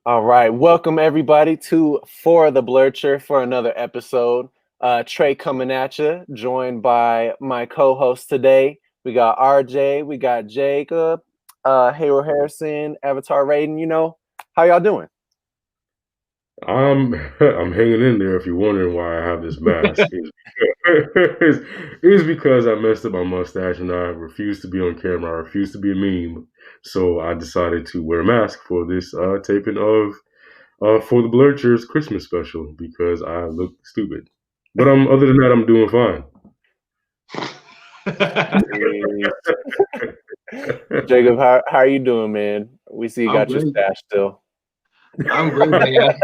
All right, welcome everybody to For the Blurcher for another episode. Trey coming at you, joined by my co-host today. We got RJ, we got Jacob, Hayward Harrison, Avatar Raiden. How y'all doing? I'm hanging in there. If you're wondering why I have this mask, is because I messed up my mustache and I refuse to be on camera. I refuse to be a meme, so I decided to wear a mask for this taping of for the Blurchers Christmas special because I look stupid. But other than that, I'm doing fine. Jacob, how are you doing, man? We see you I'm got your great. stash still. I'm great, man.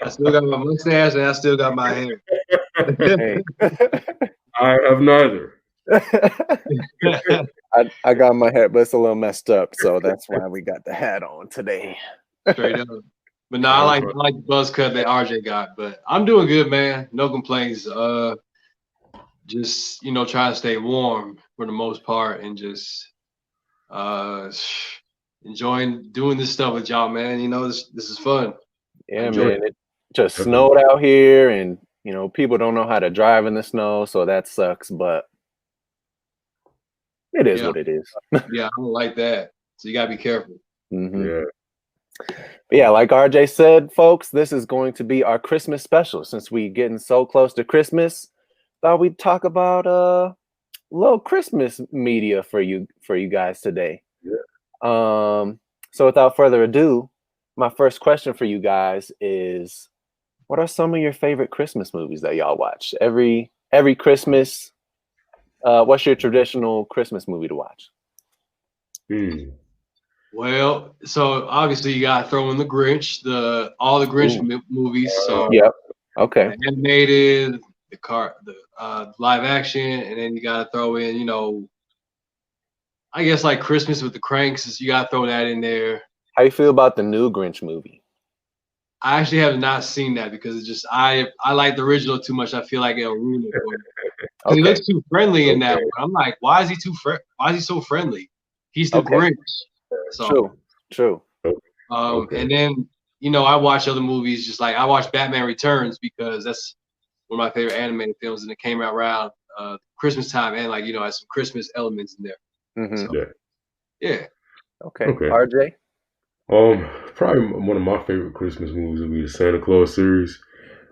I still got my mustache and I still got my hair. Hey. I have neither. I got my hat, but it's a little messed up, so that's why we got the hat on today. Straight up. But no, I like the buzz cut that RJ got. But I'm doing good, man. No complaints. Just trying to stay warm for the most part and just enjoying doing this stuff with y'all, man. This is fun. Yeah, man. It just snowed out here, and people don't know how to drive in the snow, so that sucks. But it is what it is. Yeah, I don't like that. So you gotta be careful. Mm-hmm. Yeah, like RJ said, folks, this is going to be our Christmas special. Since we getting so close to Christmas, thought we'd talk about little Christmas media for you guys today. Yeah. So without further ado, my first question for you guys is, what are some of your favorite Christmas movies that y'all watch every Christmas? What's your traditional Christmas movie to watch? Well, so obviously you gotta throw in the Grinch, all the Grinch movies. So yep, okay, the animated, the live action, and then you gotta throw in, I guess like Christmas with the Cranks. You gotta throw that in there. How you feel about the new Grinch movie? I actually have not seen that because it's just I like the original too much. I feel like it'll ruin it for me. Okay. He looks too friendly in that one. I'm like, why is he why is he so friendly? He's the Grinch. So, true. And then I watch other movies, just like I watch Batman Returns because that's one of my favorite animated films, and it came out around Christmas time, and has some Christmas elements in there. Mm-hmm. So, yeah. Okay. RJ. Probably one of my favorite Christmas movies would be the Santa Claus series.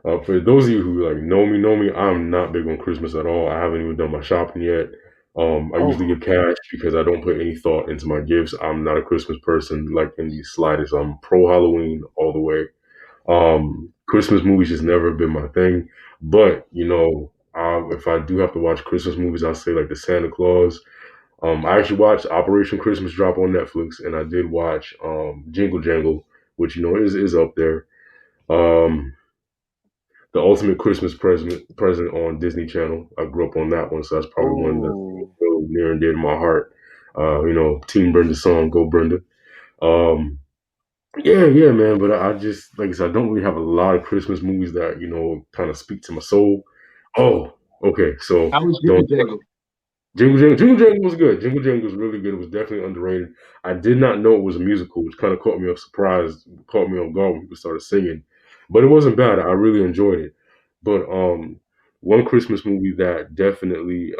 For those of you who know me, I'm not big on Christmas at all. I haven't even done my shopping yet. I usually give cash because I don't put any thought into my gifts. I'm not a Christmas person like in the slightest. I'm pro Halloween all the way. Christmas movies just never been my thing. But if I do have to watch Christmas movies, I'll say like the Santa Claus. I actually watched Operation Christmas Drop on Netflix, and I did watch Jingle Jangle, which is up there. The Ultimate Christmas Present on Disney Channel. I grew up on that one, so that's probably one that's real near and dear to my heart. Team Brenda song, Go Brenda. Yeah, man. But I just, like I said, I don't really have a lot of Christmas movies that kind of speak to my soul. Oh, okay. So how was Jingle Jangle? Jingle Jangle was good. Jingle Jangle was really good. It was definitely underrated. I did not know it was a musical, which kind of caught me caught me off guard when people started singing. But it wasn't bad. I really enjoyed it. But one Christmas movie that definitely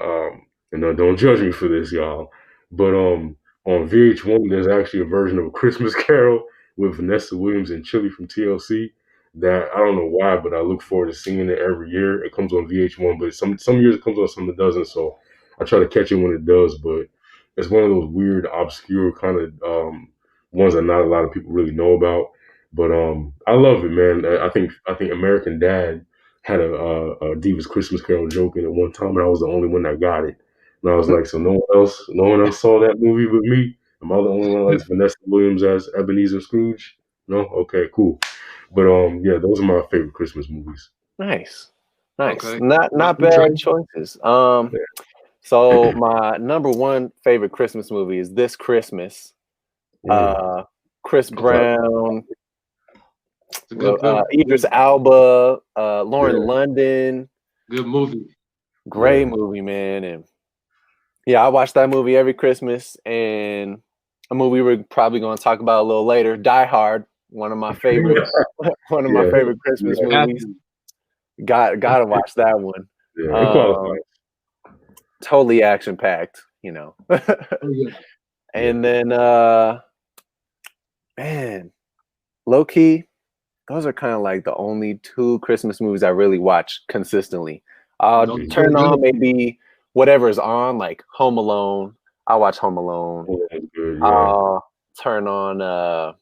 and don't judge me for this, y'all. But on VH1, there's actually a version of A Christmas Carol with Vanessa Williams and Chili from TLC. That I don't know why, but I look forward to seeing it every year. It comes on VH1, but some years it comes on, some it doesn't. So I try to catch it when it does, but it's one of those weird, obscure kind of ones that not a lot of people really know about. But I love it, man. I think American Dad had a Divas Christmas Carol joke in it one time, and I was the only one that got it. And I was like, so no one else saw that movie but me. Am I the only one that likes Vanessa Williams as Ebenezer Scrooge? No, okay, cool. But yeah, those are my favorite Christmas movies. Nice. Okay. Not bad choices. So my number one favorite Christmas movie is This Christmas. Chris Brown, Idris Elba, Lauren London. Good movie. Great movie, man. And yeah, I watch that movie every Christmas, and a movie we're probably going to talk about a little later. Die Hard, one of my favorites. One of my favorite Christmas movies. Gotta watch that one. Yeah, it qualifies. Totally action packed, you know. And then, man, low key, those are kind of like the only two Christmas movies I really watch consistently. I'll turn on maybe whatever is on, like Home Alone. I'll watch Home Alone. Good, I'll turn on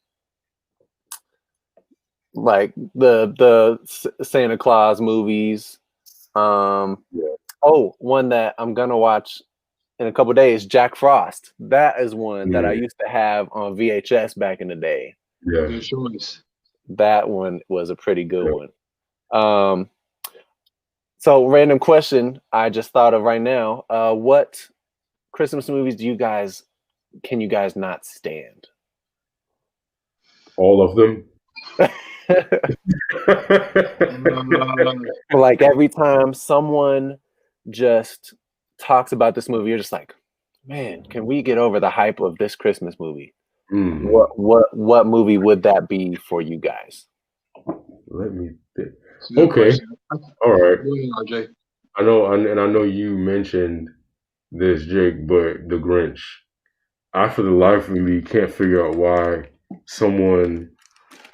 like the Santa Claus movies. Oh, one that I'm gonna watch in a couple of days, Jack Frost. That is one that I used to have on VHS back in the day. Yeah. Good choice. That one was a pretty good one. So random question I just thought of right now. What Christmas movies can you guys not stand? All of them. Like every time someone just talks about this movie, you're just like, man, can we get over the hype of this Christmas movie? What movie would that be for you guys? Let me think. Okay. All right. RJ. I know you mentioned this, Jake, but The Grinch. I, for the life of me, can't figure out why someone.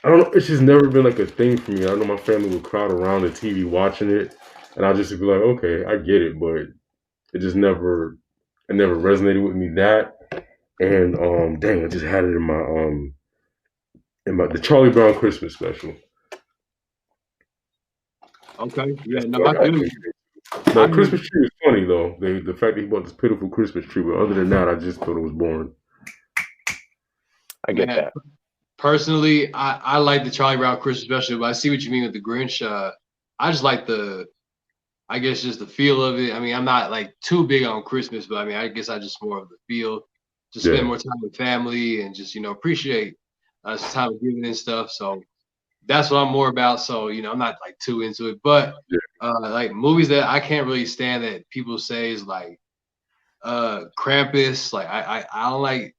I don't know. It's just never been like a thing for me. I know my family would crowd around the TV watching it, and I just would be like, okay, I get it, but it just never resonated with me. That and dang, I just had it in my the Charlie Brown Christmas special. Okay, yeah, no, I do. The Christmas tree is funny though. The fact that he bought this pitiful Christmas tree, but other than that, I just thought it was boring. I get that. Personally, I like the Charlie Brown Christmas special, but I see what you mean with the Grinch. I just like I guess just the feel of it. I mean, I'm not like too big on Christmas, but I mean, I guess I just more of the feel. Just spend more time with family and just appreciate some time of giving and stuff. So that's what I'm more about. So I'm not like too into it, but like movies that I can't really stand that people say is like Krampus. Like I don't like.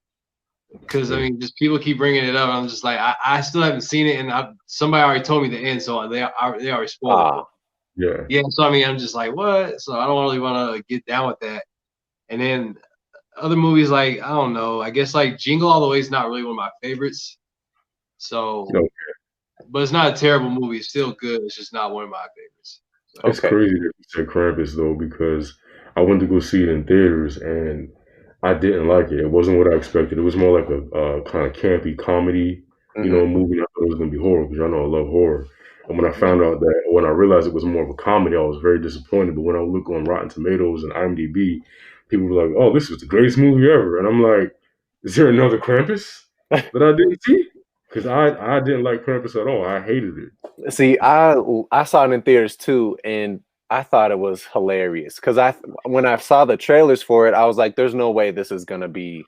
Because I mean, just people keep bringing it up. I'm just like, I still haven't seen it, and somebody already told me the end, so they already spoiled it. Yeah. So I mean, I'm just like, what? So I don't really want to get down with that. And then other movies, like I don't know. I guess like Jingle All the Way is not really one of my favorites. So, but it's not a terrible movie. It's still good. It's just not one of my favorites. So. It's crazy that you said Krampus though, because I went to go see it in theaters and I didn't like it. It wasn't what I expected. It was more like a kind of campy comedy, movie. I thought it was gonna be horror because I know I love horror. And when I realized it was more of a comedy, I was very disappointed. But when I look on Rotten Tomatoes and IMDb, people were like, "Oh, this was the greatest movie ever," and I'm like, "Is there another Krampus that I didn't see?" Because I didn't like Krampus at all. I hated it. See, I saw it in theaters too, and I thought it was hilarious because when I saw the trailers for it, I was like, "There's no way this is gonna be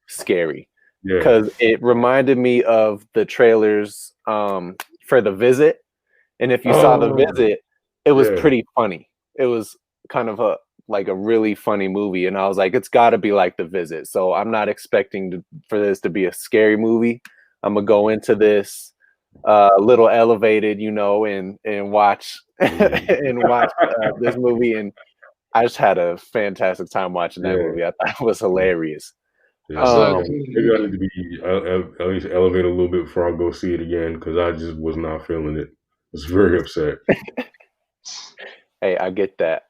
scary," because it reminded me of the trailers for The Visit, and if you saw The Visit, it was pretty funny. It was kind of a really funny movie, and I was like, "It's got to be like The Visit." So I'm not expecting for this to be a scary movie. I'm gonna go into this a little elevated, and watch this movie, and I just had a fantastic time watching that movie. I thought it was hilarious. Maybe I need to be at least elevated a little bit before I go see it again because I just was not feeling it. I was very upset. Hey, I get that.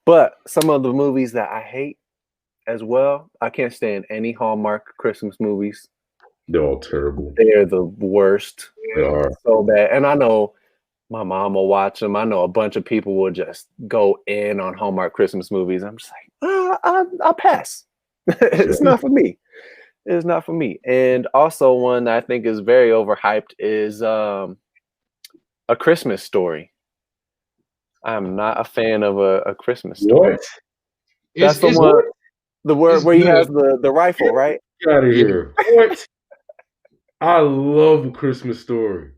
But some of the movies that I hate as well, I can't stand any Hallmark Christmas movies. They're all terrible. They're the worst. They are so bad. And I know my mom will watch them. I know a bunch of people will just go in on Hallmark Christmas movies. I'm just like, I'll pass. It's not for me. It's not for me. And also one that I think is very overhyped is A Christmas Story. I'm not a fan of a Christmas Story. What? That's the one. The word where he has the rifle, right? Get out of here. What? I love A Christmas Story.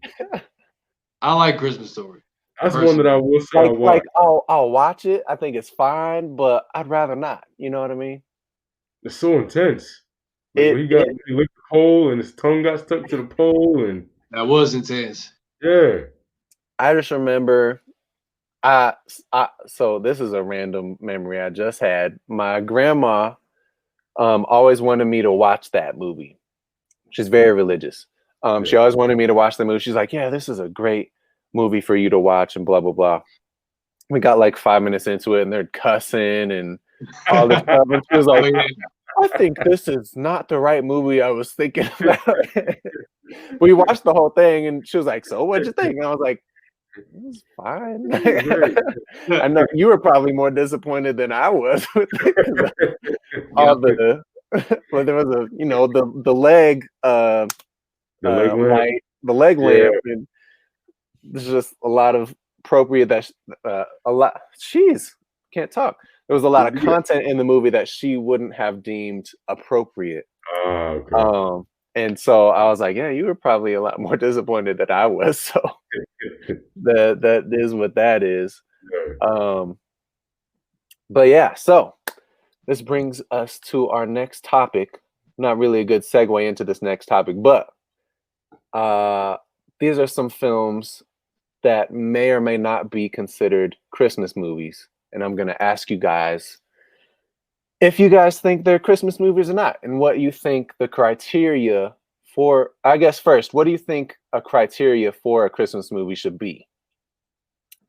I like Christmas Story. That's one that I will say I watch. I'll watch it. I think it's fine, but I'd rather not. You know what I mean? It's so intense. When he licked the pole and his tongue got stuck to the pole, and that was intense. Yeah. I just remember, so this is a random memory I just had. My grandma always wanted me to watch that movie. She's very religious. She always wanted me to watch the movie. She's like, yeah, this is a great movie for you to watch and blah, blah, blah. We got like 5 minutes into it and they're cussing and all this stuff. And she was like, I think this is not the right movie I was thinking about. We watched the whole thing and she was like, so what'd you think? And I was like, it was fine. I know you were probably more disappointed than I was with all the but there was the leg light, the leg lamp, and there's just a lot of appropriate can't talk. There was a lot of content in the movie that she wouldn't have deemed appropriate. Okay. And so I was like, yeah, you were probably a lot more disappointed than I was. So that is what that is. But yeah, so this brings us to our next topic. Not really a good segue into this next topic, but these are some films that may or may not be considered Christmas movies. And I'm going to ask you guys if you guys think they're Christmas movies or not, and what you think the criteria for, I guess first, what do you think a criteria for a Christmas movie should be?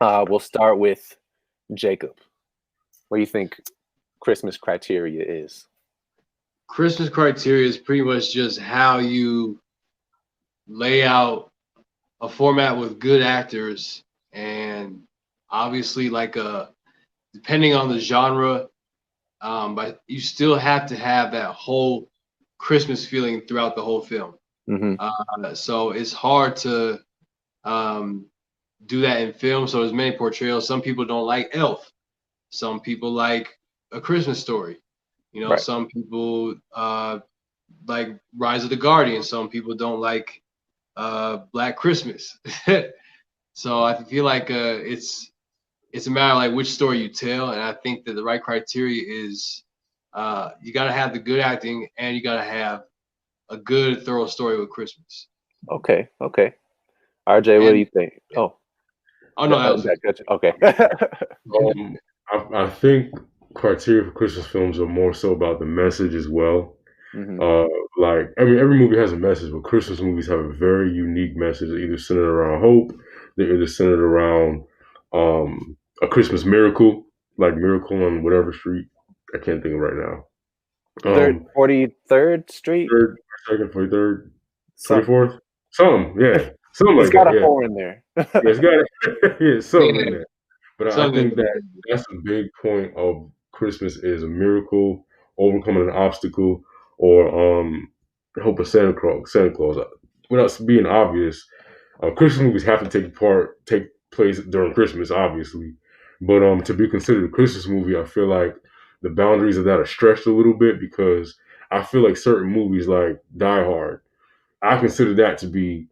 We'll start with Jacob. What do you think Christmas criteria is? Christmas criteria is pretty much just how you lay out a format with good actors, and obviously depending on the genre, but you still have to have that whole Christmas feeling throughout the whole film. Mm-hmm. So it's hard to do that in film. So there's many portrayals. Some people don't like Elf. Some people like A Christmas Story. Right. Some people like Rise of the Guardian. Some people don't like Black Christmas. So I feel like it's a matter of like which story you tell, and I think that the right criteria is you got to have the good acting and you got to have a good, thorough story with Christmas. Okay. RJ, what do you think? Oh no, gotcha. Okay. I think criteria for Christmas films are more so about the message as well. Mm-hmm. Every movie has a message, but Christmas movies have a very unique message, either centered around hope, they're either centered around a Christmas miracle, like Miracle on whatever street. I can't think of right now. 43rd Street? 43rd, 24th? Something, yeah. Something it's like got that. A 4 in there. It's got something in there. But I think that's a big point of Christmas is a miracle, overcoming an obstacle, or hope of Santa Claus. Without being obvious, Christmas movies have to take place during Christmas, obviously. But to be considered a Christmas movie, I feel like the boundaries of that are stretched a little bit, because I feel like certain movies like Die Hard, I consider that to be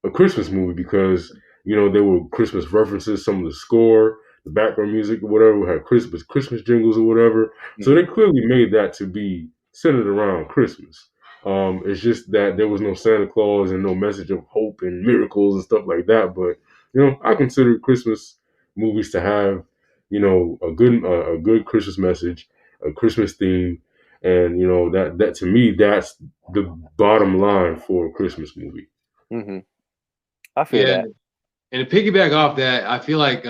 a Christmas movie because, there were Christmas references, some of the score, the background music or whatever had Christmas jingles or whatever. Mm-hmm. So they clearly made that to be centered around Christmas. It's just that there was no Santa Claus and no message of hope and miracles and stuff like that. But, I consider Christmas movies to have, a good Christmas message, a Christmas theme. And, that to me, that's the bottom line for a Christmas movie. Mm-hmm. I feel that. And to piggyback off that, I feel like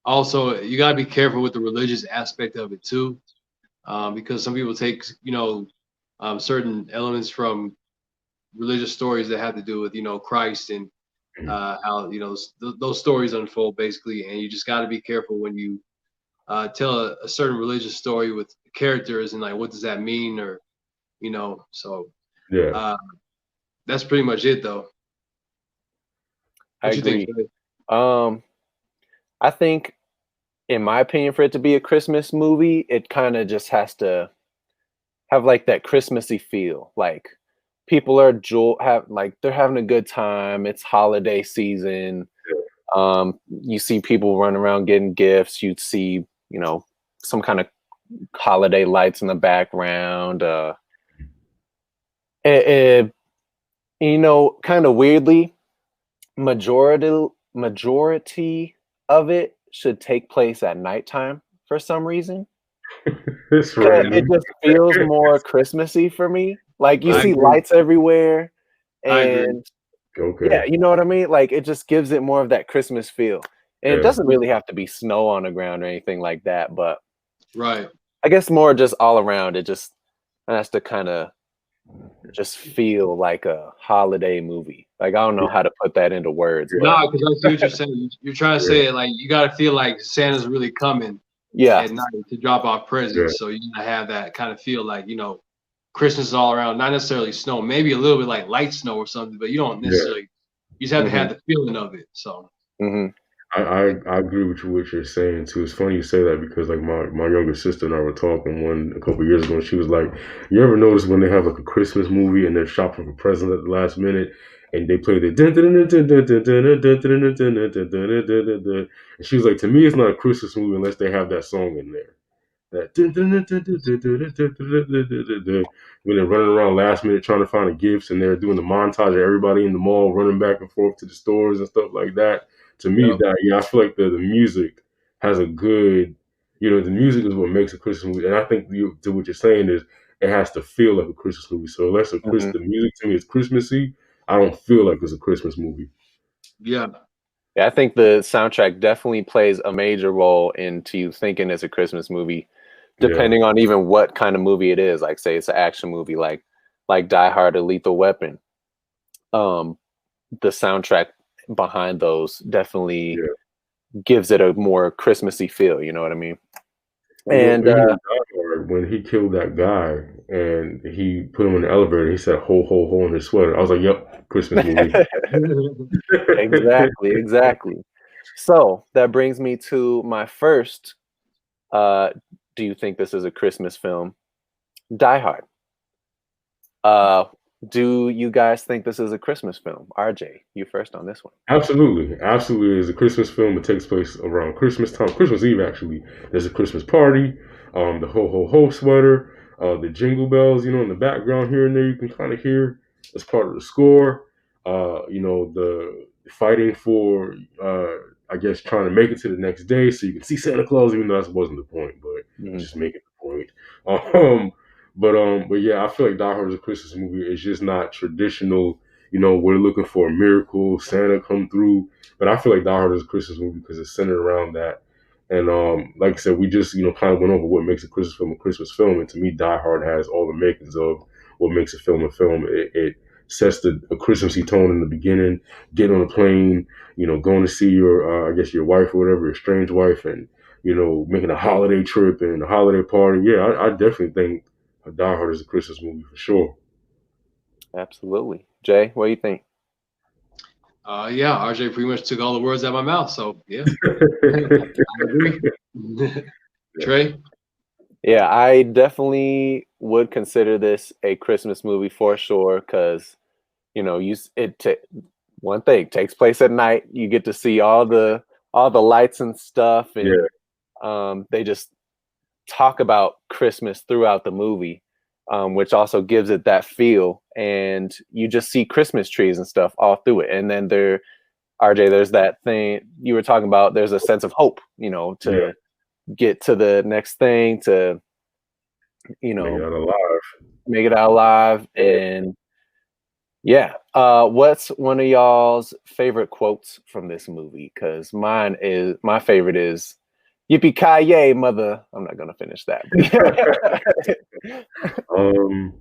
also you got to be careful with the religious aspect of it too, because some people take certain elements from religious stories that have to do with Christ and how those stories unfold basically, and you just got to be careful when you tell a certain religious story with characters and like what does that mean, or so yeah, that's pretty much it though. I agree. I think, in my opinion, for it to be a Christmas movie, it kind of just has to have like that Christmassy feel. Like people are they're having a good time. It's holiday season. You see people running around getting gifts. You'd see, some kind of holiday lights in the background. it, kind of weirdly, majority of it should take place at nighttime for some reason. It's It random. just feels more Christmassy for me. Like you I see agree. lights everywhere, I agree. and yeah, Okay. you know what I mean? Like it just gives it more of that Christmas feel. And it Yeah. doesn't really have to be snow on the ground or anything like that, but Right. I guess more just all around it just has to kind of just feel like a holiday movie. Like I don't know how to put that into words, Yeah. No, but because I see what you're saying. You're trying to Yeah. say it like you got to feel like Santa's really coming yeah. at night to drop off Yeah. presents. So you gotta have that kind of feel like Christmas is all around. Not necessarily snow, maybe a little bit like light snow or something, but you don't Yeah. necessarily. You just have to Hmm. have the feeling of it. So Hmm. I agree with you what you're saying too. It's funny you say that because like my younger sister and I were talking a couple years ago, and she was like, "You ever notice when they have like a Christmas movie and they're shopping for presents at the last minute, and they play the and she was like, to me, it's not a Christmas movie unless they have that song in there." That when they're running around last minute trying to find the gifts and they're doing the montage of everybody in the mall running back and forth to the stores and stuff like that. To me, yep. that I feel like the music has a good, the music is what makes a Christmas movie. And I think to what you're saying is it has to feel like a Christmas movie. So unless Hmm. the music to me is Christmassy, I don't feel like it's a Christmas movie. Yeah. Yeah, I think the soundtrack definitely plays a major role into you thinking it's a Christmas movie, Yeah, depending on even what kind of movie it is. Like, say it's an action movie, like Die Hard or Lethal Weapon. Um, the soundtrack behind those definitely yeah. gives it a more Christmassy feel. You know what I mean? And Even in Die Hard, when he killed that guy and he put him in the elevator, he said "ho ho ho" in his sweater. I was like, "Yep, Christmas movie." exactly, exactly. So that brings me to my first. Uh, do you think this is a Christmas film? Die Hard. Uh, do you guys think this is a Christmas film? RJ, you first on this one. Absolutely, absolutely. It's a Christmas film. It takes place around Christmas time, Christmas Eve actually. There's a Christmas party. The ho ho ho sweater, the jingle bells, in the background here and there. You can kind of hear as part of the score. The fighting for, I guess, trying to make it to the next day so you can see Santa Claus. Even though that wasn't the point, but Mhm. just making the point. Um, but yeah, I feel like Die Hard is a Christmas movie. It's just not traditional. We're looking for a miracle, Santa come through. But I feel like Die Hard is a Christmas movie because it's centered around that. And like I said, we just kind of went over what makes a Christmas film. And to me, Die Hard has all the makings of what makes a film a film. It sets a Christmassy tone in the beginning. Getting on a plane, going to see your I guess your wife or whatever, your strange wife, and making a holiday trip and a holiday party. Yeah, I definitely think Die Hard is a Christmas movie for sure. Absolutely. Jay, what do you think? Yeah. RJ pretty much took all the words out of my mouth. So yeah, I agree. Trey. Yeah, I definitely would consider this a Christmas movie for sure because one thing takes place at night. You get to see all the lights and stuff, Yeah, and they just talk about Christmas throughout the movie, which also gives it that feel. And you just see Christmas trees and stuff all through it. And then RJ, there's that thing you were talking about. There's a sense of hope, yeah. to get to the next thing, to you Make it know out alive. make it out alive. And yeah, what's one of y'all's favorite quotes from this movie? Because my favorite is "Yippee ki yay, mother." I'm not gonna finish that, but Um,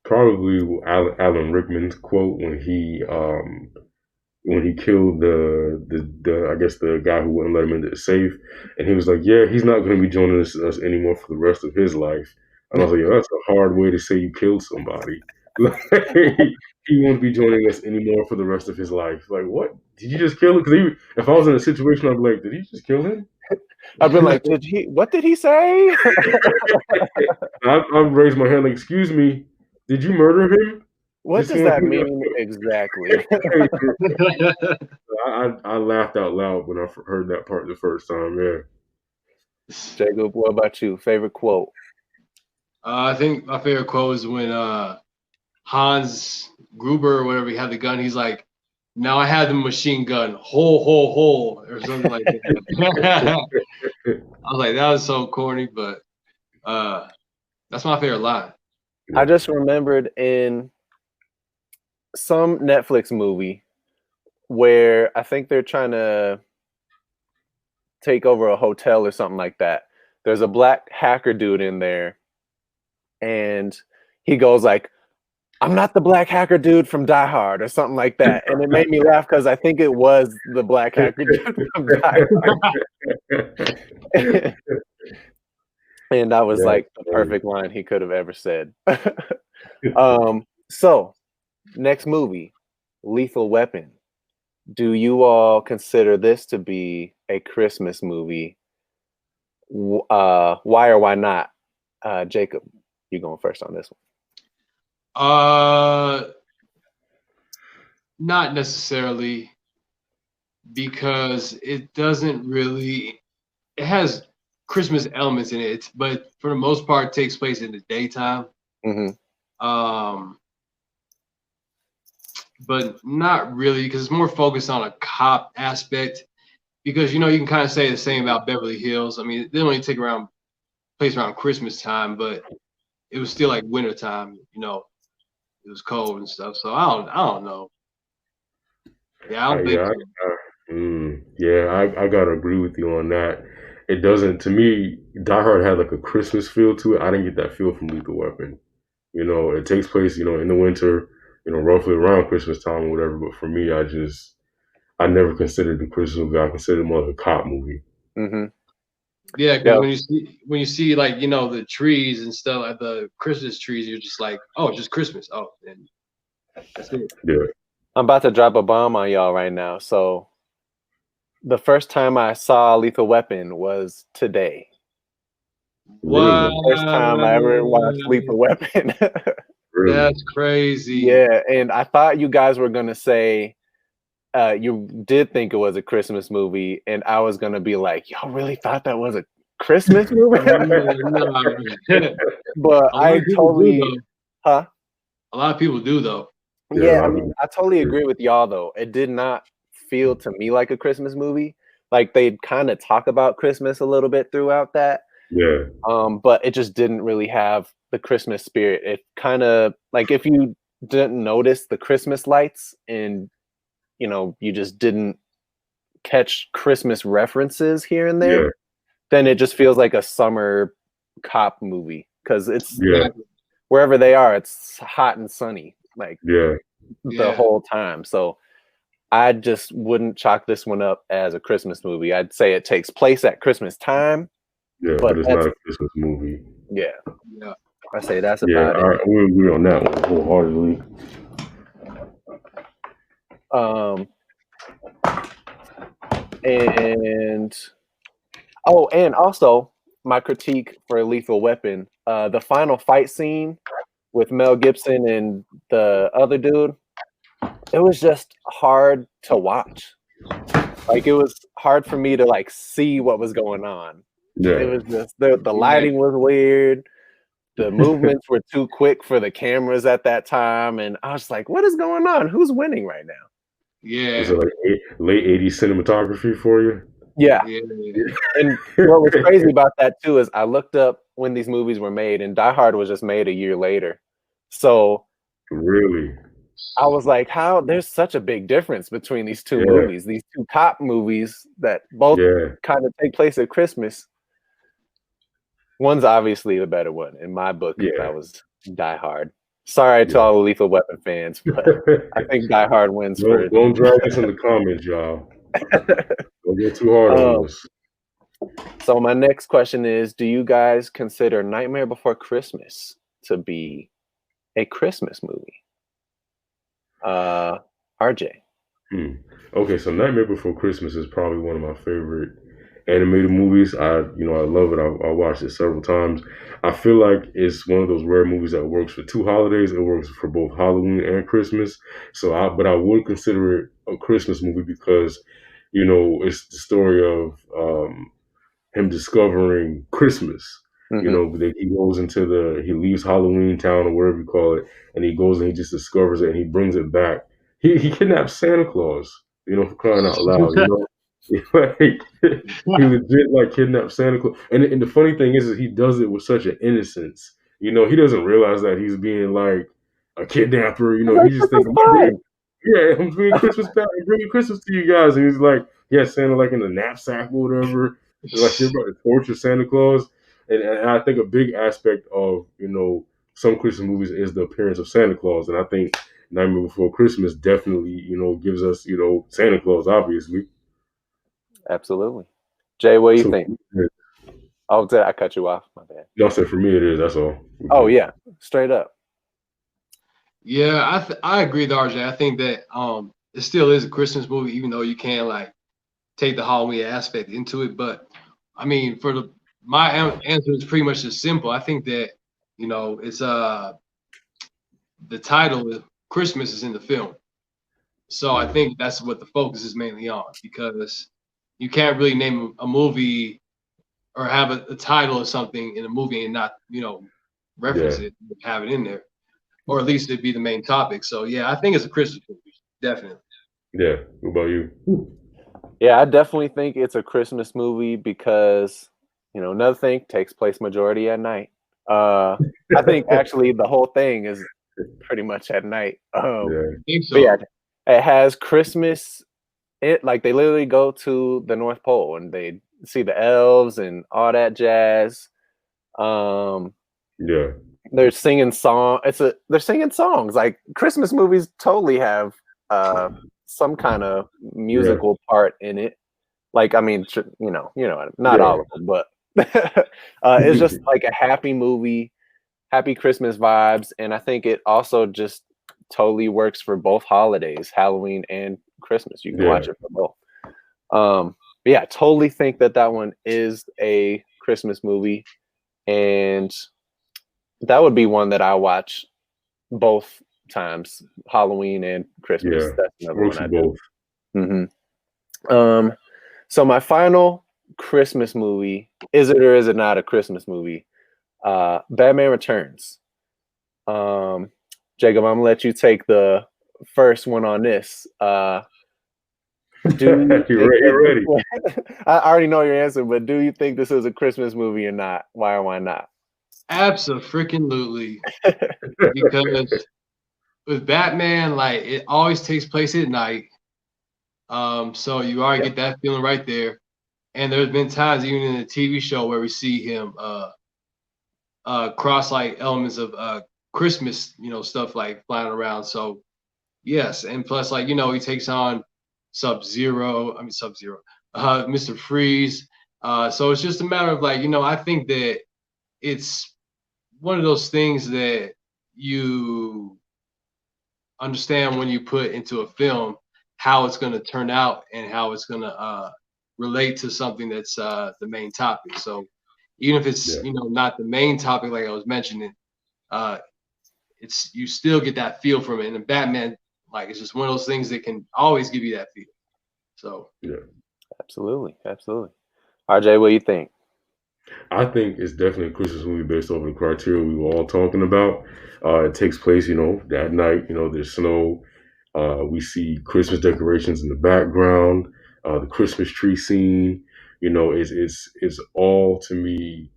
Probably Alan Rickman's quote when he killed the I guess the guy who wouldn't let him into the safe, and he was like, "Yeah, he's not going to be joining us anymore for the rest of his life." And I was like, "Yeah, that's a hard way to say you killed somebody." Like, he won't be joining us anymore for the rest of his life. Like, what? Did you just kill him? Because if I was in a situation, I'd be like, "Did he just kill him?" I've been like, what did he say? I've raised my hand like, "Excuse me, did you murder him?" What Just does want that to mean exactly? I laughed out loud when I heard that part the first time. Yeah. Jacob, what about you? Favorite quote? I think my favorite quote is when Hans Gruber or whatever, he had the gun. He's like, now I have the machine gun, hole, or something like that. I was like, that was so corny, but that's my favorite line. I just remembered in some Netflix movie where I think they're trying to take over a hotel or something like that. There's a black hacker dude in there, and he goes like, "I'm not the black hacker dude from Die Hard," or something like that. And it made me laugh because I think it was the black hacker dude from Die Hard. And that was like the perfect line he could have ever said. So next movie, Lethal Weapon. Do you all consider this to be a Christmas movie? Why or why not? Jacob, you going first on this one? Not necessarily, because it doesn't really. It has Christmas elements in it, but for the most part, it takes place in the daytime. But not really, because it's more focused on a cop aspect. Because you can kind of say the same about Beverly Hills. I mean, they only take place around Christmas time, but it was still like winter time. It was cold and stuff. So I don't know. Yeah, I don't think so. I gotta agree with you on that. It doesn't, to me, Die Hard had like a Christmas feel to it. I didn't get that feel from Lethal Weapon. It takes place, in the winter, roughly around Christmas time or whatever. But for me, I never considered the Christmas movie. I considered it more of a cop movie. Yeah, because when you see like the trees and stuff, like the Christmas trees, you're just like, oh, just Christmas. Oh, and that's it. Yeah. I'm about to drop a bomb on y'all right now. So the first time I saw Lethal Weapon was today. What? The first time I ever watched Lethal Weapon. Really? That's crazy. Yeah, and I thought you guys were gonna say you did think it was a Christmas movie, and I was gonna be like, y'all really thought that was a Christmas movie? But I totally, A lot of people do though. Yeah, I mean, I totally agree with y'all though. It did not feel to me like a Christmas movie. Like they kind of talk about Christmas a little bit throughout that. Yeah. But it just didn't really have the Christmas spirit. It kind of like if you didn't notice the Christmas lights and you just didn't catch Christmas references here and there, then it just feels like a summer cop movie because it's wherever they are, it's hot and sunny like the whole time. So I just wouldn't chalk this one up as a Christmas movie. I'd say it takes place at Christmas time. Yeah, but it's not a Christmas movie. Yeah. I say that's about it. Right, we agree on that one wholeheartedly. And also my critique for Lethal Weapon, the final fight scene with Mel Gibson and the other dude, it was just hard to watch. Like it was hard for me to like see what was going on. Yeah. It was just the lighting was weird. The movements were too quick for the cameras at that time, and I was like, "What is going on? Who's winning right now?" Yeah. Was it like late '80s cinematography for you? Yeah. And what was crazy about that too is I looked up when these movies were made, and Die Hard was just made a year later. So really, I was like, "How? There's such a big difference between these two movies, these two cop movies that both kind of take place at Christmas." One's obviously the better one in my book. That was Die Hard. Sorry to all the Lethal Weapon fans, but I think Die Hard wins. Don't drag us in the comments, y'all. Don't get too hard on us. So my next question is: do you guys consider Nightmare Before Christmas to be a Christmas movie? RJ. Okay, so Nightmare Before Christmas is probably one of my favorite animated movies. I love it. I watched it several times. I feel like it's one of those rare movies that works for two holidays. It works for both Halloween and Christmas. But I would consider it a Christmas movie because, it's the story of him discovering Christmas. You know, he goes he leaves Halloween Town or wherever you call it, and he goes and he just discovers it and he brings it back. He kidnaps Santa Claus, you know, for crying out loud, you know. Like he legit like kidnapped Santa Claus. And the funny thing is he does it with such an innocence. You know, he doesn't realize that he's being like a kidnapper, you know, Like, he's just this is thinking, fun. yeah, I'm bringing Christmas back, I'm bringing Christmas to you guys. And he's like, yeah, Santa like in the knapsack or whatever. Like you're about to torture Santa Claus. And I think a big aspect of, you know, some Christmas movies is the appearance of Santa Claus. And I think Nightmare Before Christmas definitely, you know, gives us, you know, Santa Claus, obviously. Absolutely. Jay, what do you So think? Oh, did I cut you off? My bad. no, so for me it is. That's all. Oh yeah, straight up. Yeah, I agree with RJ. I think that it still is a Christmas movie, even though you can't like take the Halloween aspect into it. But I mean, my answer is pretty much just simple. I think that it's the title of Christmas is in the film, so I think that's what the focus is mainly on, because you can't really name a movie or have a title of something in a movie and not reference it, have it in there, or at least it'd be the main topic. So yeah, I think it's a Christmas movie, definitely. Yeah. What about you? Yeah, I definitely think it's a Christmas movie because, another thing takes place majority at night. I think actually the whole thing is pretty much at night. Yeah. I think But yeah, so. it has Christmas. Like they literally go to the North Pole and they see the elves and all that jazz. Yeah. They're singing they're singing songs. Like Christmas movies totally have some kind of Yeah. musical part in it. Like, I mean, not Yeah. all of them, but it's just like a happy movie, happy Christmas vibes, and I think it also just totally works for both holidays, Halloween and Christmas. You can Yeah. watch it for both. But yeah, totally think that one is a Christmas movie, and that would be one that I watch both times, Halloween and Christmas. Yeah. That's another Works one for I do. both. So my final Christmas movie, is it or is it not a Christmas movie? Batman Returns. Jacob, I'm gonna let you take the first one on this. Do you think You're ready. I already know your answer, but do you think this is a Christmas movie or not? Why or why not? Absolutely, because with Batman, like it always takes place at night. So you already get that feeling right there. And there's been times even in the TV show where we see him cross like elements of Christmas, stuff like flying around. So yes, and plus like he takes on Sub-Zero, Mr. Freeze. So it's just a matter of like I think that it's one of those things that you understand when you put into a film how it's going to turn out and how it's going to relate to something that's the main topic. So even if it's not the main topic like I was mentioning, it's you still get that feel from it. And in Batman, like it's just one of those things that can always give you that feel. So Yeah. Absolutely. RJ, what do you think? I think it's definitely a Christmas movie based off of the criteria we were all talking about. It takes place, that night. There's snow. We see Christmas decorations in the background. The Christmas tree scene. It's all to me.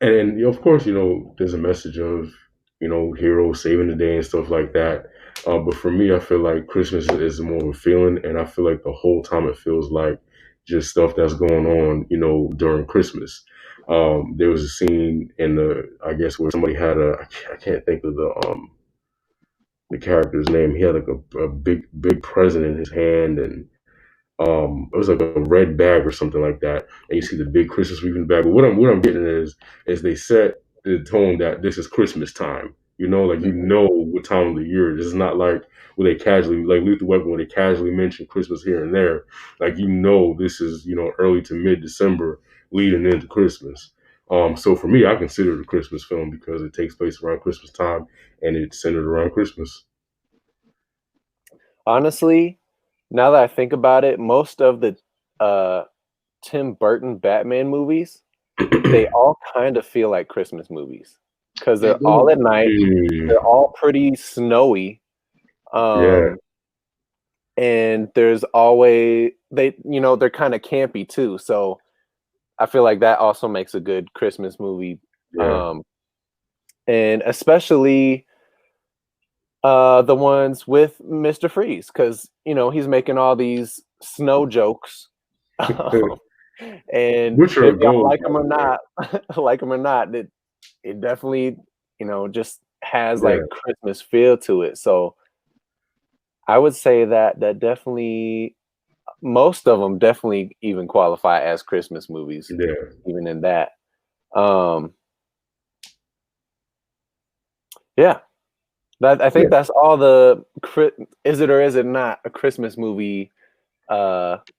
And of course, there's a message of heroes saving the day and stuff like that. But for me, I feel like Christmas is more of a feeling, and I feel like the whole time it feels like just stuff that's going on, during Christmas. There was a scene I guess, where somebody had I can't think of the character's name. He had like a big present in his hand, and it was like a red bag or something like that, and you see the big Christmas wreath in the bag. But what I'm getting is they set the tone that this is Christmas time. Like what time of the year. This is not like where they casually, like Lethal Weapon, where they casually mention Christmas here and there. Like this is early to mid December leading into Christmas. So for me, I consider it a Christmas film because it takes place around Christmas time and it's centered around Christmas. Honestly, now that I think about it, most of the uh, Tim Burton Batman movies they all kind of feel like Christmas movies because They they're all do. at night. They're all pretty snowy. Yeah. And there's always they're kind of campy too. So I feel like that also makes a good Christmas movie. Yeah. And especially the ones with Mr. Freeze, because he's making all these snow jokes. And Which are maybe I gold, like by them or the way. not, it definitely, just has Yeah. like Christmas feel to it. So I would say that definitely most of them definitely even qualify as Christmas movies, Yeah. even in that. Um, yeah, I Yeah. think that's all the is it or is it not a Christmas movie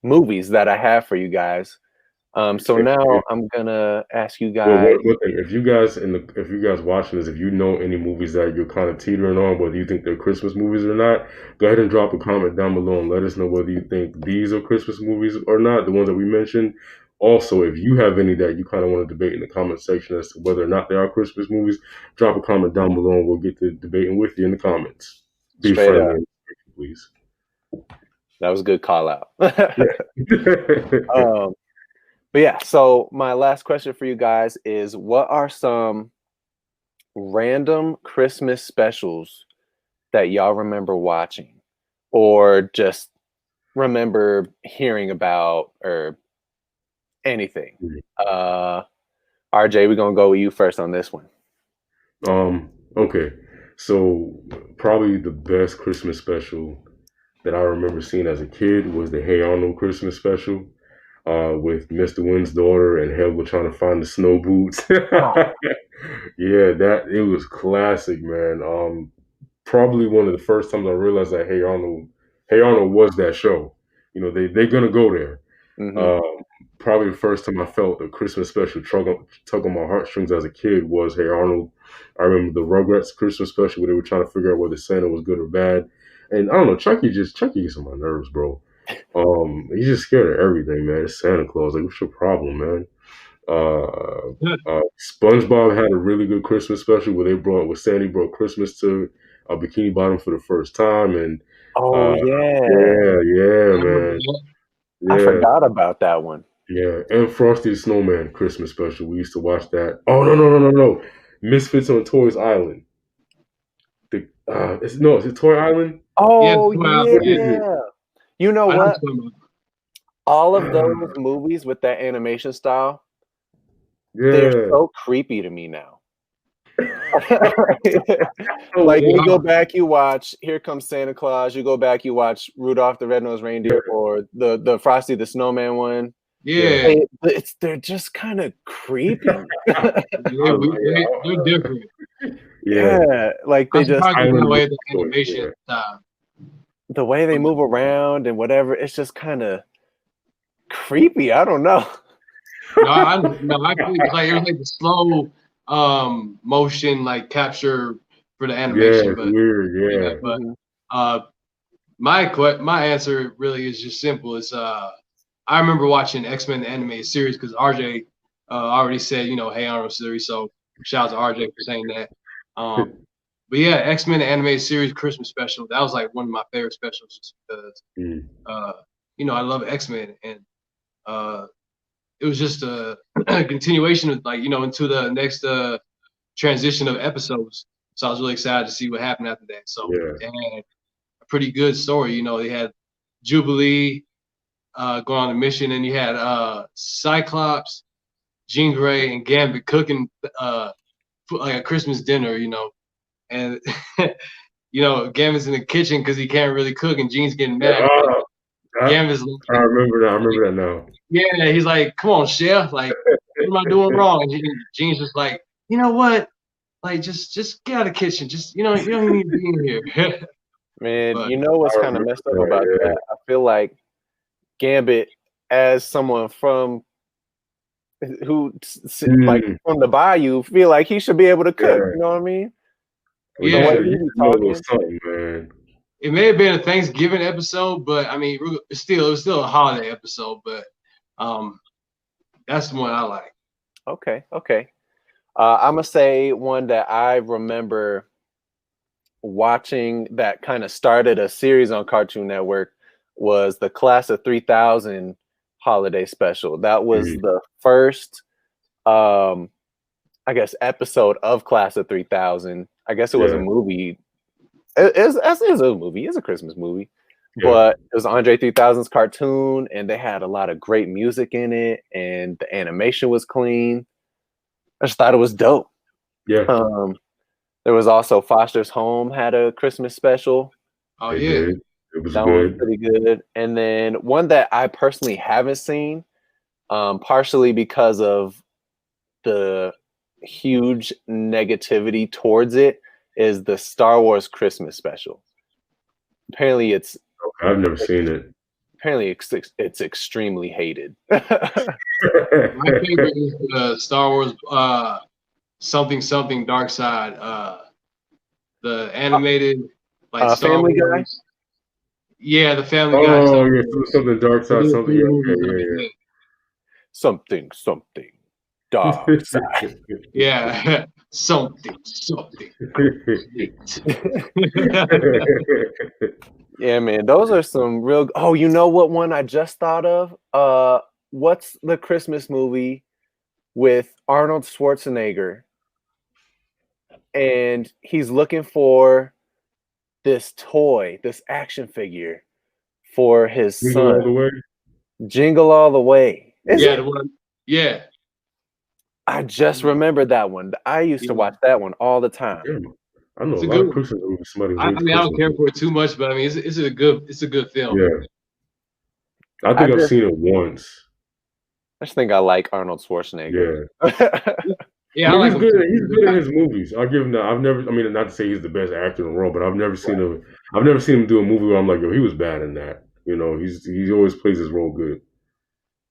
movies that I have for you guys. So now If I'm gonna ask you Well, guys. one thing, if you guys watching this, if you know any movies that you're kind of teetering on, whether you think they're Christmas movies or not, go ahead and drop a comment down below and let us know whether you think these are Christmas movies or not, the ones that we mentioned. Also, if you have any that you kind of want to debate in the comment section as to whether or not they are Christmas movies, drop a comment down below and we'll get to debating with you in the comments. Be Straight friendly, up. please. That was a good call out. Yeah. But yeah, so my last question for you guys is what are some random Christmas specials that y'all remember watching or just remember hearing about or anything? Uh RJ, we're gonna go with you first on this one. Okay. So probably the best Christmas special that I remember seeing as a kid was the Hey Arnold Christmas special, with Mr. Wynn's daughter and Helga trying to find the snow boots. Oh, Yeah, that it was classic, man. Probably one of the first times I realized that Hey Arnold was that show. They're gonna go there. mm-hmm. Um, Probably the first time I felt a Christmas special tug on my heartstrings as a kid was Hey Arnold. I remember the Rugrats Christmas special where they were trying to figure out whether Santa was good or bad. And I don't know, Chucky gets on my nerves, bro. He's just scared of everything, man. It's Santa Claus. Like, what's your problem, man? Uh, SpongeBob had a really good Christmas special where Sandy brought Christmas to Bikini Bottom for the first time, and Oh uh, yeah. yeah, I remember man, that. I yeah. forgot about that one. Yeah, and Frosty the Snowman Christmas special. We used to watch that. Oh no! Misfits on Toys Island. Is it Toy Island? Yeah, Oh well, What yeah. is it? yeah. You know I know what? what you're talking about. All of those Ah, movies with that animation style, they're yeah. so creepy to me now. Oh Like They you wow. go are. back, you watch Here Comes Santa Claus, you go back, you watch Rudolph the Red-Nosed Yeah, Reindeer or the Frosty the Snowman one. yeah. Yeah. They're just kind of creepy. They're different. Yeah. Yeah, like I'm they just surprised they got Island of away with the Misfit. animation Yeah. style. the way they move around and whatever, it's just kind of creepy. I don't know. I feel it was like the slow motion like capture for the Yeah, animation, it's but weird. but Mhm. uh my answer really is just simple. It's I remember watching X-Men the animated series because RJ already said, Hey Arnold series, so shout out to RJ for saying that. Yeah. But yeah, X-Men the animated series Christmas special, that was like one of my favorite specials just because Mm, uh I love X-Men and uh it was just a continuation of like into the next transition of episodes. So I was really excited to see what happened after that. So yeah. they had a pretty good story. They had Jubilee going on a mission, and you had Cyclops, Jean Grey, and Gambit cooking like a Christmas dinner. And Gambit's in the kitchen because he can't really cook, and Jean's getting Yeah. mad. But I, Gambit's I like, remember that. I remember that now. yeah, he's like, come on, chef, like, what am I doing wrong? And Jean's just like, you know what? Like, just get out of the kitchen. Just you don't even need to be in here. Man, But you know what's I kind of remember messed up about that. that? I feel like Gambit, as someone who Yeah. like from the bayou, feel like he should be able to cook. Yeah. You know what I mean? Well, The you way yeah, should he be know a little talking. something, man. it may have been a Thanksgiving episode, but I mean, it was still a holiday episode. But um, that's the one I like. Okay. I'm gonna say one that I remember watching that kind of started a series on Cartoon Network was the Class of 3000 holiday special. That was Mhm. the first, I guess, episode of Class of 3000. I guess it was a Yeah, movie. It is a movie. It's a Christmas movie, yeah, but it was Andre 3000's cartoon, and they had a lot of great music in it, and the animation was clean. I just thought it was dope. yeah. Um, there was also Foster's Home had a Christmas special. Oh It yeah. did. It was That one was good. pretty good. And then one that I personally haven't seen, partially because of the huge negativity towards it, is the Star Wars Christmas special. Apparently, it's Okay, I've never seen it. it's extremely hated. My favorite is the Star Wars something something Dark Side. The animated like Star Family Guy. Wars. Yeah, the Family Guy Oh Star yeah, Wars. something dark They side, did something. three Yeah, movies of okay, it. Something dark side. Yeah, something great. Yeah, man, those are some real. Oh, you know what one I just thought of? What's the Christmas movie with Arnold Schwarzenegger, and he's looking for this toy, this action figure for his Jingle son. all the way. Jingle All the Way. Is Yeah, it? the one. Yeah, I just remembered that one. I used to yeah. watch that one all the time. Damn, I know It's a a lot good of one. Christmas movies. Somebody I hates mean, I don't Christmas care movies. for it too much, but I mean, it's a good film. Yeah, I I think I've just, seen it once. I just think I like Arnold Schwarzenegger. Yeah, I Yeah, I mean like he's him good. too. He's good in his movies. I'll give him that. I've never. I mean, not to say he's the best actor in the world, but I've never seen him. I've never seen him do a movie where I'm like, yo, he was bad in that. You know, he always plays his role good.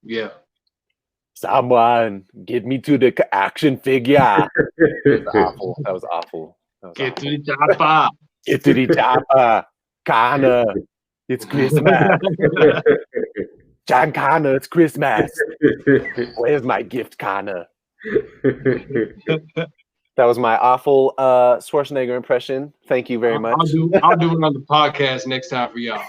Yeah. Someone get me to the action figure. That was awful. That was awful. Get to the chopper. Get to the chopper. Connor, it's Christmas. John Connor, it's Christmas. Where's my gift, Connor? That was my awful Schwarzenegger impression. Thank you very much. I'll do it on the podcast next time for y'all.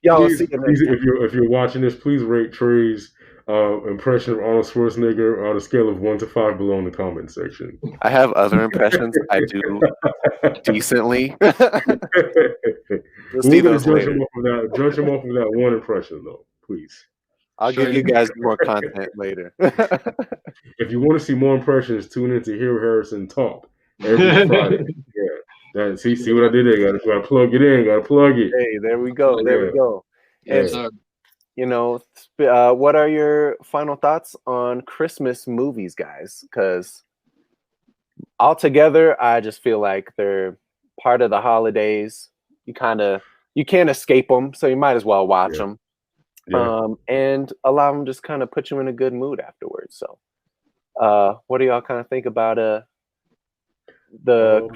Y'all will Please, see you please, next time. if you're watching this, please rate Trey's impression of Arnold Schwarzenegger on a scale of 1 to 5 below in the comment section. I have other impressions I do decently. We'll see We're gonna those later. Judge him off of that one impression, though, please. I'll give you guys more content later. If you want to see more impressions, tune in to Hear Harrison talk every Friday. Yeah, see what I did there? Got to plug it in. Got to plug it. Hey, there we go. There we go. Yes, And sir. you know, what are your final thoughts on Christmas movies, guys? Because altogether, I just feel like they're part of the holidays. You can't escape them, so you might as well watch them. Yeah. And a lot of them just kind of put you in a good mood afterwards. So, what do y'all kind of think about the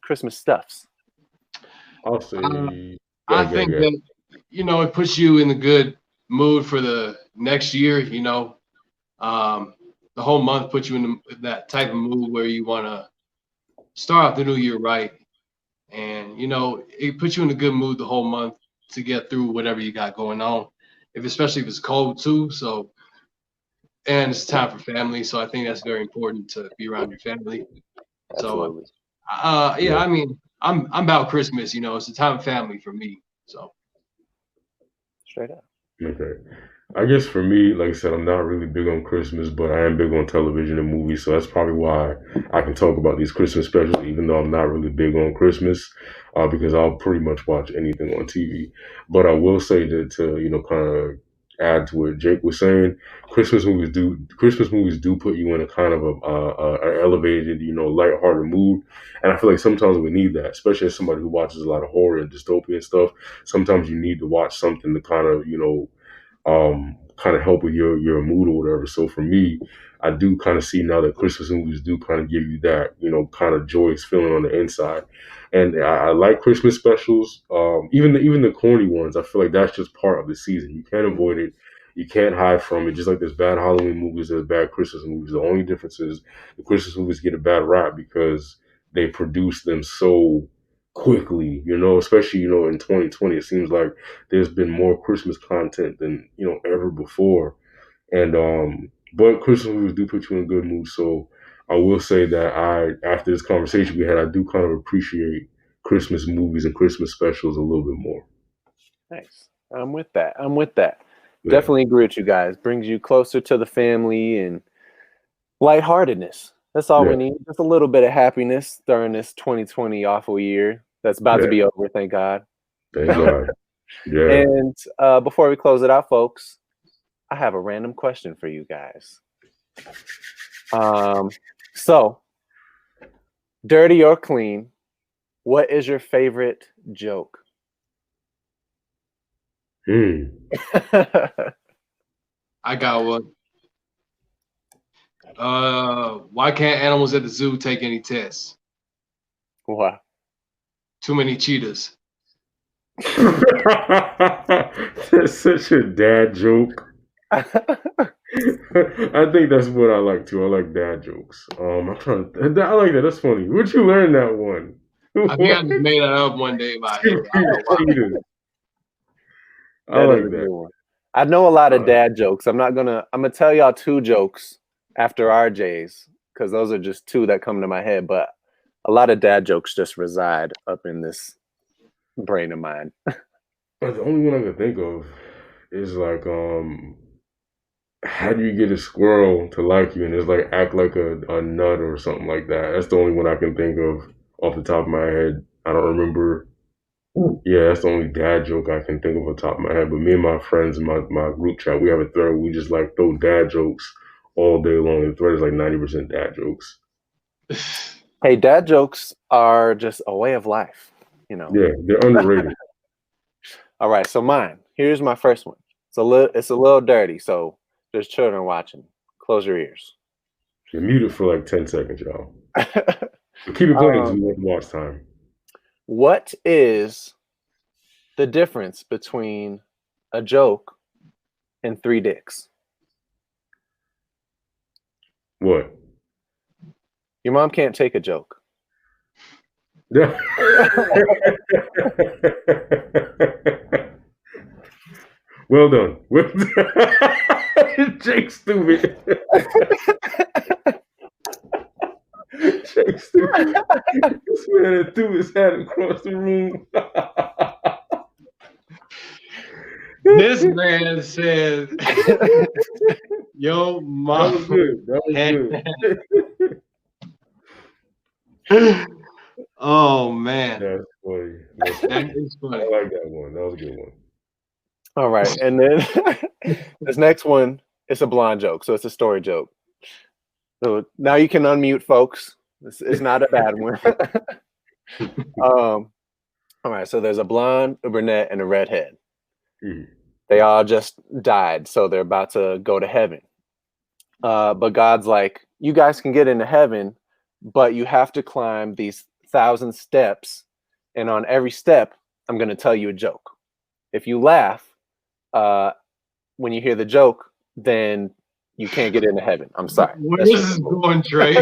Christmas stuffs? I'll say. I think that it puts you in a good mood for the next year. The whole month puts you in that type of mood where you want to start off the new year right, and it puts you in a good mood the whole month to get through whatever you got going on. Especially if it's cold too. So, and it's time for family. So I think that's very important to be around your family. Absolutely. So, yeah, I mean, I'm about Christmas. It's a time of family for me. So, straight up. Okay. I guess for me, like I said, I'm not really big on Christmas, but I am big on television and movies, so that's probably why I can talk about these Christmas specials, even though I'm not really big on Christmas, because I'll pretty much watch anything on TV. But I will say that to kind of add to what Jake was saying, Christmas movies do put you in a kind of a elevated, lighthearted mood, and I feel like sometimes we need that, especially as somebody who watches a lot of horror and dystopian stuff. Sometimes you need to watch something to kind of kind of help with your mood or whatever. So for me, I do kind of see now that Christmas movies do kind of give you that, kind of joyous feeling on the inside. And I like Christmas specials, even the corny ones. I feel like that's just part of the season. You can't avoid it. You can't hide from it. Just like there's bad Halloween movies, there's bad Christmas movies. The only difference is the Christmas movies get a bad rap because they produce them so quickly, especially, in 2020. It seems like there's been more Christmas content than, ever before. And but Christmas movies do put you in a good mood. So I will say that after this conversation we had, I do kind of appreciate Christmas movies and Christmas specials a little bit more. Nice. I'm with that. Yeah. Definitely agree with you guys. Brings you closer to the family and lightheartedness. That's all we need. Just a little bit of happiness during this 2020 awful year that's about to be over, thank God. Thank God. Yeah. And before we close it out, folks, I have a random question for you guys. So, dirty or clean, what is your favorite joke? I got one. Why can't animals at the zoo take any tests? Why? Too many cheetahs. That's such a dad joke. I think that's what I like too. I like dad jokes. I like that. That's funny. Where'd you learn that one? I think I just made that up one day by head. I like that. I know a lot of dad jokes. I'm gonna tell y'all 2 jokes after RJ's because those are just 2 that come to my head. But a lot of dad jokes just reside up in this brain of mine. The only one I can think of is like, how do you get a squirrel to like you and it's like act like a nut or something like that? That's the only one I can think of off the top of my head. I don't remember. Yeah, that's the only dad joke I can think of off the top of my head. But me and my friends in my group chat, we have a thread. We just like throw dad jokes all day long. The thread is like 90% dad jokes. Hey, dad jokes are just a way of life, Yeah, they're underrated. All right, so mine. Here's my first one. It's a little dirty, so there's children watching. Close your ears. You're muted for like 10 seconds, y'all. Keep it playing until we want watch time. What is the difference between a joke and 3 dicks? What? Your mom can't take a joke. Yeah. Well done. Jake's stupid. Jake's stupid. This man threw his hat across the room. This man said, "Yo, mom." That was good. Oh man, that's funny. That is funny. I like that one. That was a good one. All right, and then this next one, it's a blonde joke, so it's a story joke. So now you can unmute, folks. It's not a bad one. All right, so there's a blonde, a brunette, and a redhead. Mm-hmm. They all just died, so they're about to go to heaven. But God's like, you guys can get into heaven, but you have to climb these 1,000 steps, and on every step, I'm going to tell you a joke. If you laugh when you hear the joke, then you can't get into heaven. I'm sorry. Where is this going, Trey?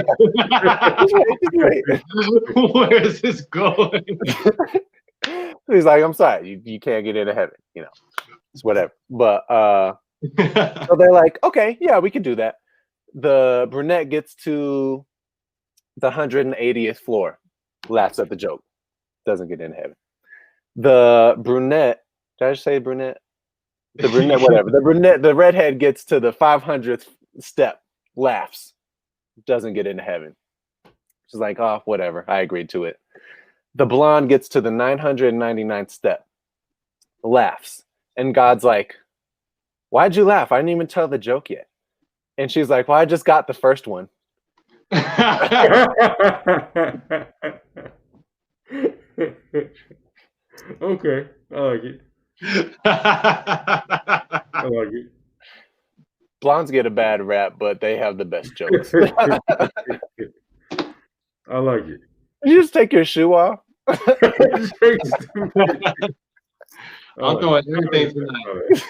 Where is this going? He's like, I'm sorry, you can't get into heaven. It's whatever. But so they're like, okay, yeah, we can do that. The brunette gets to the 180th floor, laughs at the joke, doesn't get into heaven. The brunette, did I just say brunette? The brunette, whatever. The redhead gets to the 500th step, laughs, doesn't get into heaven. She's like, oh, whatever. I agreed to it. The blonde gets to the 999th step, laughs. And God's like, why'd you laugh? I didn't even tell the joke yet. And she's like, well, I just got the first one. Okay, I like it. I like it. Blondes get a bad rap, but they have the best jokes. I like it. Did you just take your shoe off? I'm throwing everything tonight.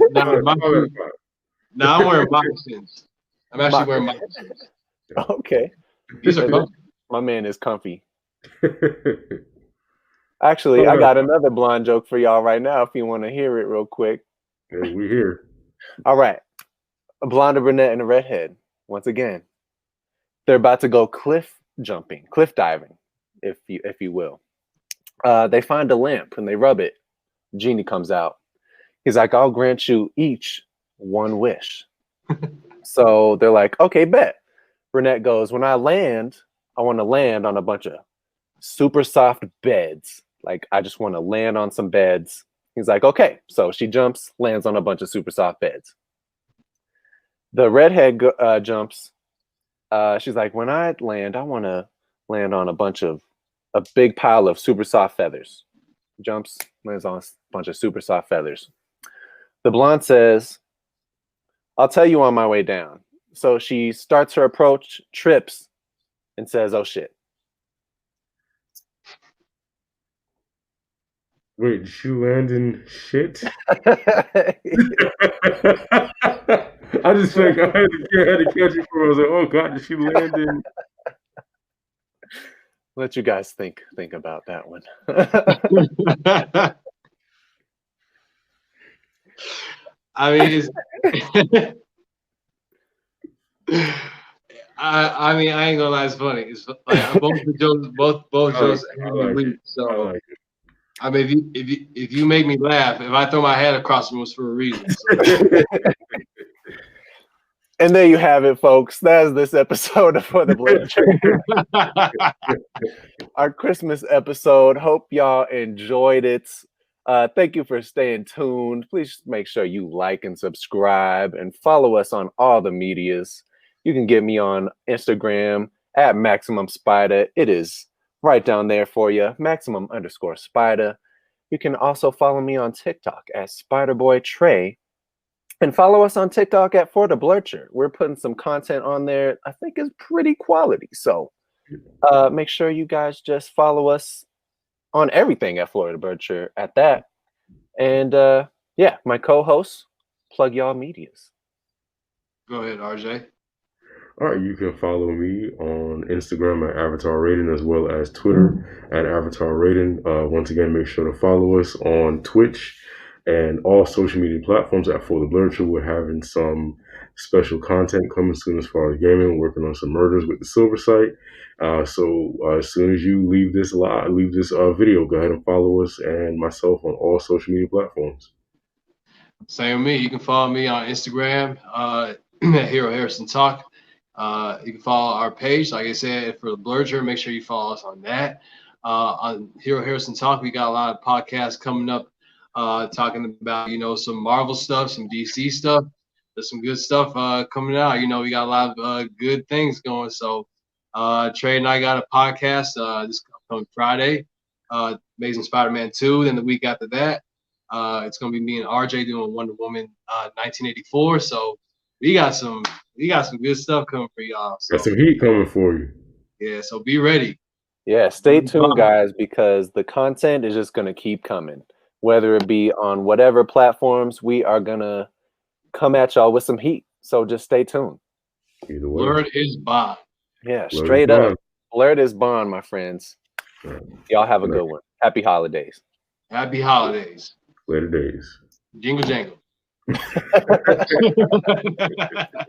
No, I'm wearing moccasins. I'm actually wearing moccasins. Okay. These are comfy. My man is comfy. Actually, I got another blonde joke for y'all right now if you want to hear it real quick. Hey, we here. All right. A blonde, a brunette, and a redhead. Once again, they're about to go cliff diving, if you will. They find a lamp and they rub it. Genie comes out. He's like, I'll grant you each one wish. So they're like, okay, bet. Brunette goes, when I land, I want to land on a bunch of super soft beds. Like, I just want to land on some beds. He's like, okay. So she jumps, lands on a bunch of super soft beds. The redhead jumps. She's like, when I land, I want to land on a big pile of super soft feathers. Jumps, lands on a bunch of super soft feathers. The blonde says, I'll tell you on my way down. So she starts her approach, trips, and says, oh shit. Wait, did she land in shit? I just think I had to catch it for. I was like, oh god, did she land in? Let you guys think about that one. I mean, I mean, I ain't gonna lie, it's funny. It's like both jokes are weak. So I like it. I mean, if you make me laugh, if I throw my head across the room, it's for a reason. So. And there you have it, folks. That's this episode of For the Blerdy. Our Christmas episode. Hope y'all enjoyed it. Thank you for staying tuned. Please make sure you like and subscribe and follow us on all the medias. You can get me on Instagram at Maximum Spider. It is right down there for you, Maximum_Spider. You can also follow me on TikTok at SpiderBoyTrey. And follow us on TikTok at For the Blerdy. We're putting some content on there I think is pretty quality. So make sure you guys just follow us on everything at For the Blerdy at that. And yeah, my co-host, plug y'all medias. Go ahead, RJ. All right, you can follow me on Instagram at Avatar Rating as well as Twitter at Avatar Rating. Once again, make sure to follow us on Twitch and all social media platforms at For the Blerdy. We're having some special content coming soon as far as gaming. We're working on some murders with the Silver Site. So as soon as you leave this video, go ahead and follow us and myself on all social media platforms. Same with me. You can follow me on Instagram at Hero Harrison Talk. You can follow our page, like I said, For the Blerdy. Make sure you follow us on that. On Hero Harrison Talk, we got a lot of podcasts coming up, talking about some Marvel stuff, some DC stuff. There's some good stuff coming out. We got a lot of good things going. So Trey and I got a podcast this coming Friday, Amazing Spider-Man 2. Then the week after that, it's gonna be me and RJ doing Wonder Woman 1984. So we got some good stuff coming for y'all. So, got some heat coming for you. Yeah, so be ready. Yeah, stay tuned, guys, because the content is just gonna keep coming. Whether it be on whatever platforms, we are gonna come at y'all with some heat. So just stay tuned. Either way. Blerd is bond. Yeah, straight up. Blerd is bond, my friends. Y'all have a good one. Happy holidays. Happy holidays. Later days. Jingle jangle.